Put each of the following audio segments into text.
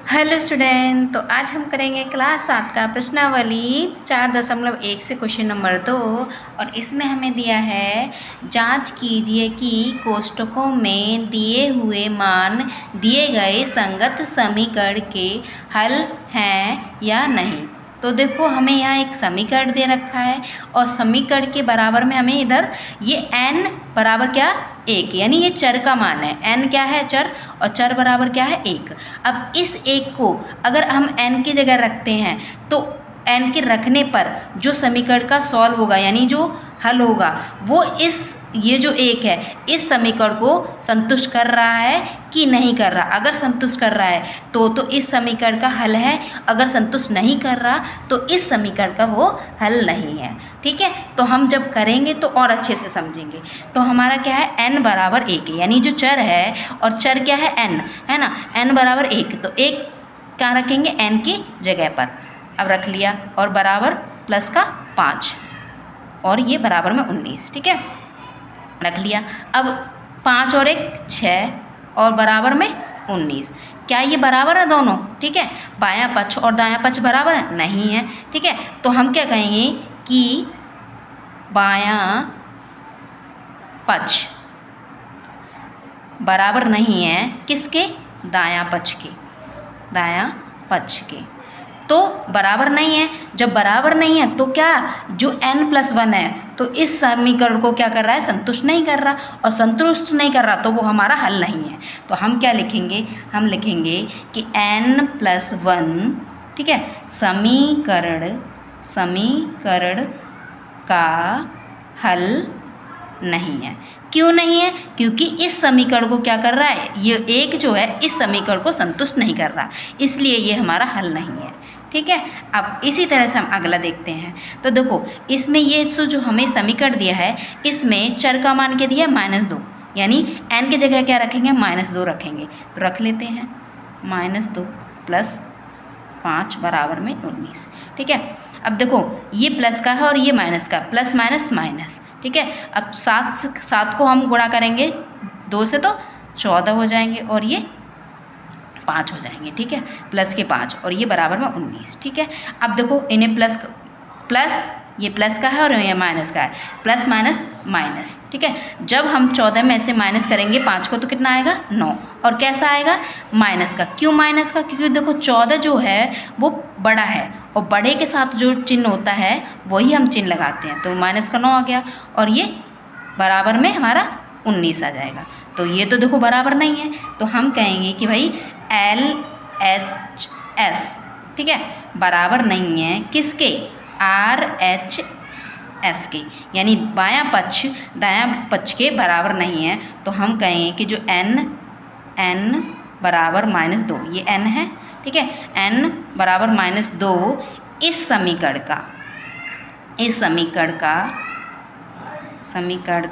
Hello student, तो आज हम करेंगे क्लास 7 का प्रश्नावली 4.1 से क्वेश्चन नंबर 2। और इसमें हमें दिया है जांच कीजिए कि कोष्ठकों में दिए हुए मान दिए गए संगत समीकरण के हल हैं या नहीं। तो देखो, हमें यहाँ एक समीकरण दे रखा है और समीकरण के बराबर में हमें इधर ये n बराबर क्या 1, यानी ये चर का मान है। n क्या है? चर, और चर बराबर क्या है? 1। अब इस 1 को अगर हम n की जगह रखते हैं तो n के रखने पर जो समीकरण का सॉल्व होगा, यानी जो हल होगा, वो ये जो 1 है इस समीकरण को संतुष्ट कर रहा है कि नहीं कर रहा। अगर संतुष्ट कर रहा है तो इस समीकरण का हल है, अगर संतुष्ट नहीं कर रहा तो इस समीकरण का वो हल नहीं है। ठीक है, तो हम जब करेंगे तो और अच्छे से समझेंगे। तो हमारा क्या है? n बराबर 1 है, यानी जो चर है, और चर क्या है? n है ना। n बराबर 1, तो 1 क्या रखेंगे? n की जगह पर। अब रख लिया, और बराबर प्लस का 5, और ये बराबर में 19। ठीक है, रख लिया। अब 5 और 1 6, और बराबर में 19। क्या ये बराबर है दोनों? ठीक है, बायां पक्ष और दायां पक्ष बराबर है? नहीं है। ठीक है, तो हम क्या कहेंगे कि बायां पक्ष बराबर नहीं है किसके? दायां पक्ष के। दायां पक्ष के तो बराबर नहीं है। जब बराबर नहीं है तो क्या, जो n+1 है तो इस समीकरण को क्या कर रहा है? संतुष्ट नहीं कर रहा, और संतुष्ट नहीं कर रहा तो वो हमारा हल नहीं है। तो हम क्या लिखेंगे? हम लिखेंगे कि n+1, ठीक है, समीकरण का हल नहीं है। क्यों नहीं है? क्योंकि इस समीकरण को क्या कर रहा है? ये 1 जो है इस समीकरण को संतुष्ट नहीं कर रहा, इसलिए ये हमारा हल नहीं है। ठीक है, अब इसी तरह से हम अगला देखते हैं। तो देखो, इसमें ये जो हमें समीकरण दिया है, इसमें चर का मान क्या दिया है? -2, यानी n की जगह क्या रखेंगे? -2 रखेंगे। तो रख लेते हैं -2 + 5 बराबर में 19। ठीक है, अब देखो ये प्लस का है और ये माइनस का, प्लस माइनस माइनस। ठीक है, अब 7 को हम गुणा करेंगे 2 से तो 14 हो जाएंगे, और ये 5 हो जाएंगे। ठीक है, प्लस के 5, और ये बराबर में 19। ठीक है, अब देखो इन्हें प्लस ये प्लस का है और ये माइनस का है, प्लस माइनस माइनस। ठीक है, जब हम 14 में से माइनस करेंगे 5 को तो कितना आएगा? 9। और कैसा आएगा? माइनस का। क्यों माइनस का? क्योंकि देखो 14 जो है वो बड़ा है, और बड़े के साथ जो चिन्ह होता है वही हम चिन्ह लगाते हैं। तो माइनस का 9 आ गया, और ये बराबर में हमारा 19 आ जाएगा। तो ये तो देखो बराबर नहीं है, तो हम कहेंगे कि भाई LHS, ठीक है, बराबर नहीं है किसके? RHS के, यानी बायां पक्ष दायां पक्ष के बराबर नहीं है। तो हम कहेंगे कि जो n बराबर -2, ये n है। ठीक है, n बराबर -2 इस समीकरण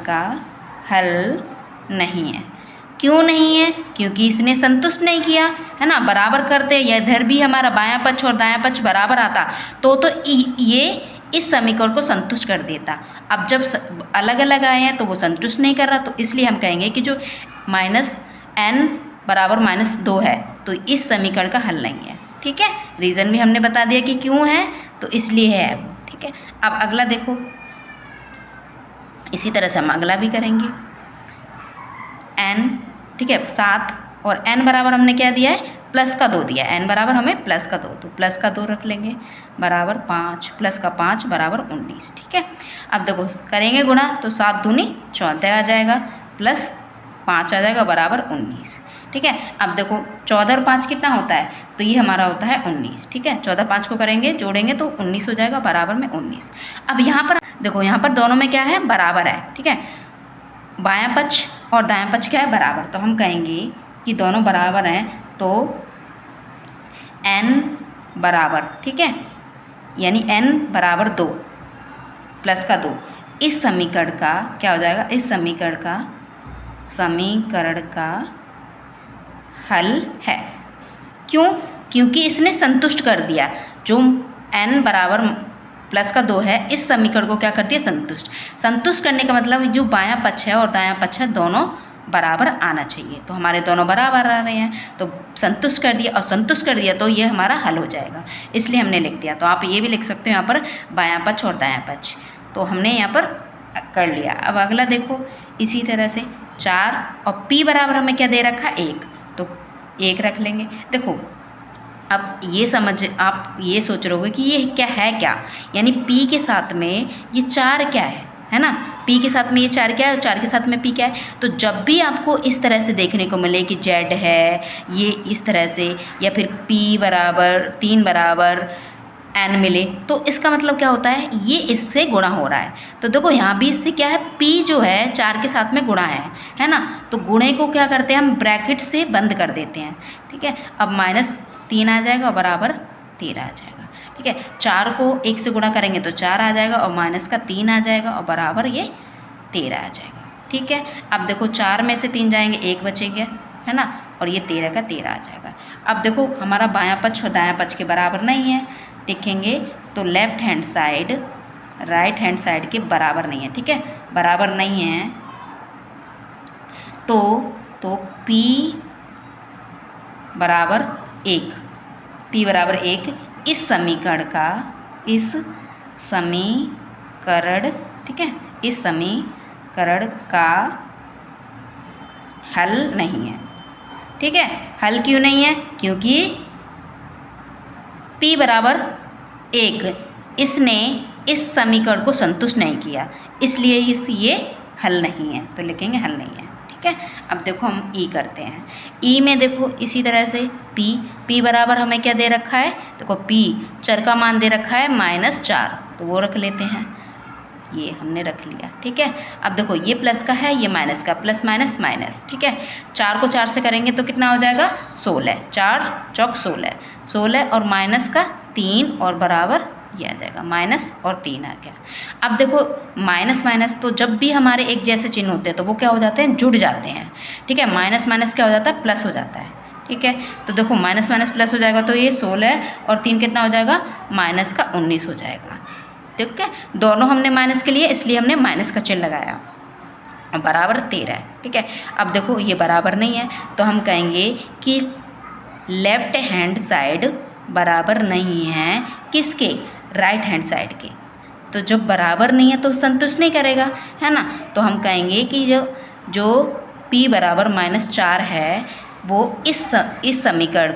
का हल नहीं है। क्यों नहीं है? क्योंकि इसने संतुष्ट नहीं किया, है ना। बराबर करते या इधर भी हमारा बायां पक्ष और दायां पक्ष बराबर आता तो ये इस समीकरण को संतुष्ट कर देता। अब जब अलग अलग आए हैं तो वो संतुष्ट नहीं कर रहा, तो इसलिए हम कहेंगे कि जो -n बराबर -2 है तो इस समीकरण का हल नहीं है। ठीक है, रीज़न भी हमने बता दिया कि क्यों है, तो इसलिए है वो। ठीक है, अब अगला देखो, इसी तरह से हम अगला भी करेंगे। n, ठीक है, 7, और n बराबर हमने क्या दिया है? प्लस का 2 दिया है। n बराबर हमें प्लस का 2, तो प्लस का 2 रख लेंगे, बराबर 5, प्लस का 5 बराबर 19। ठीक है, अब देखो करेंगे गुणा तो 7 दूनी 14 आ जाएगा, प्लस 5 आ जाएगा, बराबर 19। ठीक है, अब देखो 14 और 5 कितना होता है? तो ये हमारा होता है 19। ठीक है, 14 5 को करेंगे जोड़ेंगे तो 19 हो जाएगा, बराबर में 19। अब यहाँ पर देखो, यहाँ पर दोनों में क्या है? बराबर है। ठीक है, बायां पक्ष और दायां पक्ष क्या है? बराबर। तो हम कहेंगे कि दोनों बराबर हैं, तो n बराबर, ठीक है, यानी n बराबर 2 प्लस का 2 इस समीकरण का क्या हो जाएगा? इस समीकरण का हल है। क्यों? क्योंकि इसने संतुष्ट कर दिया। जो n बराबर प्लस का 2 है इस समीकरण को क्या करती है? संतुष्ट करने का मतलब जो बायां पक्ष है और दायां पक्ष है दोनों बराबर आना चाहिए। तो हमारे दोनों बराबर आ रहे हैं, तो संतुष्ट कर दिया और संतुष्ट कर दिया तो ये हमारा हल हो जाएगा, इसलिए हमने लिख दिया। तो आप ये भी लिख सकते हो यहाँ पर बायां पक्ष और दायां पक्ष, तो हमने यहाँ पर कर लिया। अब अगला देखो इसी तरह से 4 और p बराबर हमें क्या दे रखा है 1, तो 1 रख लेंगे। देखो अब आप ये सोच रहे होगे कि ये क्या है, क्या यानी p के साथ में ये 4 क्या है ना, p के साथ में ये 4 क्या है और 4 के साथ में p क्या है। तो जब भी आपको इस तरह से देखने को मिले कि z है ये इस तरह से, या फिर p बराबर 3 बराबर n मिले, तो इसका मतलब क्या होता है, ये इससे गुणा हो रहा है। तो देखो यहाँ भी इससे क्या है, p जो है 4 के साथ में गुणा है ना, तो गुणे को क्या करते हैं हम ब्रैकेट से बंद कर देते हैं, ठीक है। अब -3 आ जाएगा और बराबर 13 आ जाएगा, ठीक है। 4 को 1 से गुणा करेंगे तो 4 आ जाएगा और -3 आ जाएगा और बराबर ये 13 आ जाएगा, ठीक है। अब देखो 4 में से 3 जाएंगे 1 बचेगा, है ना, और ये 13 का 13 आ जाएगा। अब देखो हमारा बायां पक्ष और दायां पक्ष के बराबर नहीं है, देखेंगे तो left hand side right hand side के बराबर नहीं है, ठीक है, बराबर नहीं है। तो p बराबर 1, p बराबर 1 इस समीकरण ठीक है, इस समीकरण का हल नहीं है, ठीक है। हल क्यों नहीं है, क्योंकि p बराबर 1 इसने इस समीकरण को संतुष्ट नहीं किया, इसलिए ये हल नहीं है, तो लिखेंगे हल नहीं है, ठीक है। अब देखो हम ई करते हैं, ई में देखो इसी तरह से p बराबर हमें क्या दे रखा है, देखो p चर का मान दे रखा है -4, तो वो रख लेते हैं, ये हमने रख लिया, ठीक है। अब देखो ये प्लस का है ये माइनस का, प्लस माइनस माइनस, ठीक है। 4 को 4 से करेंगे तो कितना हो जाएगा 16, 4 चौक 16 और माइनस का 3 और बराबर ये आ जाएगा माइनस और 3 आ गया। अब देखो माइनस माइनस तो जब भी हमारे एक जैसे चिन्ह होते हैं तो वो क्या हो जाते हैं, जुड़ जाते हैं, ठीक है। माइनस माइनस क्या हो जाता है, प्लस हो जाता है, ठीक है। तो देखो माइनस माइनस प्लस हो जाएगा, तो ये 16 और 3 कितना हो जाएगा -19 हो जाएगा, ठीक है। दोनों हमने माइनस के लिए, इसलिए हमने माइनस का चिन्ह लगाया, बराबर 13 है, ठीक है। अब देखो ये बराबर नहीं है, तो हम कहेंगे कि लेफ्ट हैंड साइड बराबर नहीं है किसके, राइट हैंड साइड के। तो जब बराबर नहीं है तो संतुष्ट नहीं करेगा, है ना। तो हम कहेंगे कि जो p बराबर -4 है वो इस समीकरण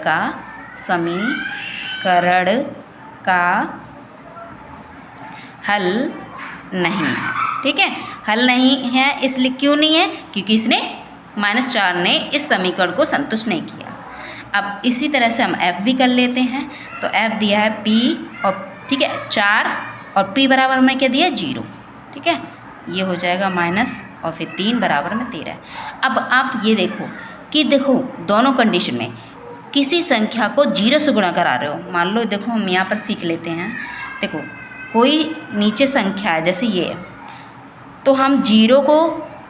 का हल नहीं है, ठीक है। हल नहीं है इसलिए क्यों नहीं है, क्योंकि इसने -4 ने इस समीकरण को संतुष्ट नहीं किया। अब इसी तरह से हम f भी कर लेते हैं, तो f दिया है p और ठीक है 4 और p बराबर हमें क्या दिया 0, ठीक है। ये हो जाएगा माइनस और फिर 3 बराबर में 13। अब आप ये देखो कि देखो दोनों कंडीशन में किसी संख्या को 0 से गुणा करा रहे हो, मान लो देखो हम यहाँ पर सीख लेते हैं, देखो कोई नीचे संख्या है जैसे ये, तो हम 0 को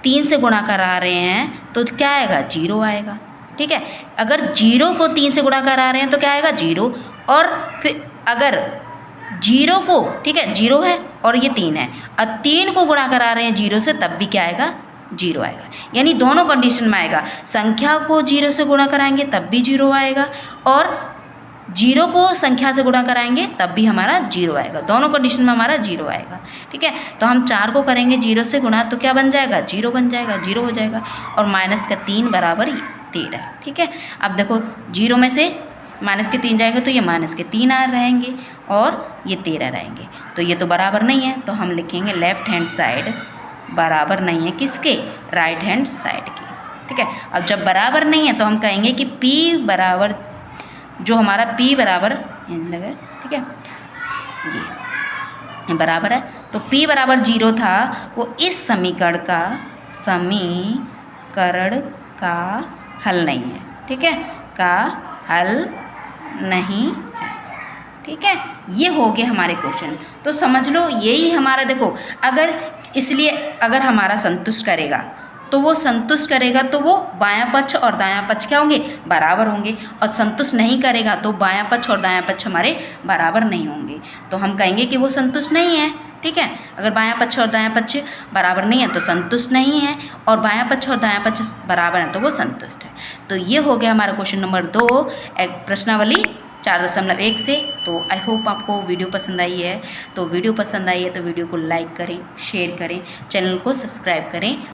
3 से गुणा करा रहे हैं तो क्या आएगा 0 आएगा, ठीक है। अगर 0 को 3 से गुणा करा रहे हैं तो क्या आएगा 0, और फिर अगर 0 को ठीक है 0 है और ये 3 है और 3 को गुणा करा रहे हैं 0 से, तब भी क्या आएगा 0 आएगा। यानी दोनों कंडीशन में आएगा, संख्या को 0 से गुणा कराएंगे तब भी 0 आएगा और 0 को संख्या से गुणा कराएंगे तब भी हमारा 0 आएगा, दोनों कंडीशन में हमारा 0 आएगा, ठीक है। तो हम 4 को करेंगे 0 से गुणा तो क्या बन जाएगा 0 बन जाएगा, 0 हो जाएगा और माइनस का 3 बराबर 13, ठीक है। अब देखो 0 में से माइनस के 3 जाएंगे तो ये माइनस के 3 आ रहेंगे और ये 13 रहेंगे, तो ये तो बराबर नहीं है, तो हम लिखेंगे लेफ्ट हैंड साइड बराबर नहीं है किसके, राइट हैंड साइड के, ठीक है। अब जब बराबर नहीं है तो हम कहेंगे कि p बराबर जो हमारा p बराबर ठीक है ये बराबर है, तो p बराबर 0 था वो इस समीकरण का हल नहीं है, ठीक है, का हल नहीं है, ठीक है। ये हो गए हमारे क्वेश्चन, तो समझ लो यही हमारा देखो, अगर इसलिए अगर हमारा संतुष्ट करेगा तो वो संतुष्ट करेगा तो वो बायां पक्ष और दायां पक्ष क्या होंगे बराबर होंगे, और संतुष्ट नहीं करेगा तो बायां पक्ष और दायां पक्ष हमारे बराबर नहीं होंगे, तो हम कहेंगे कि वो संतुष्ट नहीं है, ठीक है। अगर बायां पक्ष और दायां पक्ष बराबर नहीं है तो संतुष्ट नहीं है, और बायां पक्ष और दायां पक्ष बराबर है तो वो संतुष्ट है। तो ये हो गया हमारा क्वेश्चन नंबर 2 प्रश्नावली 4.1 से। तो आई होप आपको वीडियो पसंद आई है। तो वीडियो पसंद आई है तो वीडियो को लाइक करें, शेयर करें, चैनल को सब्सक्राइब करें।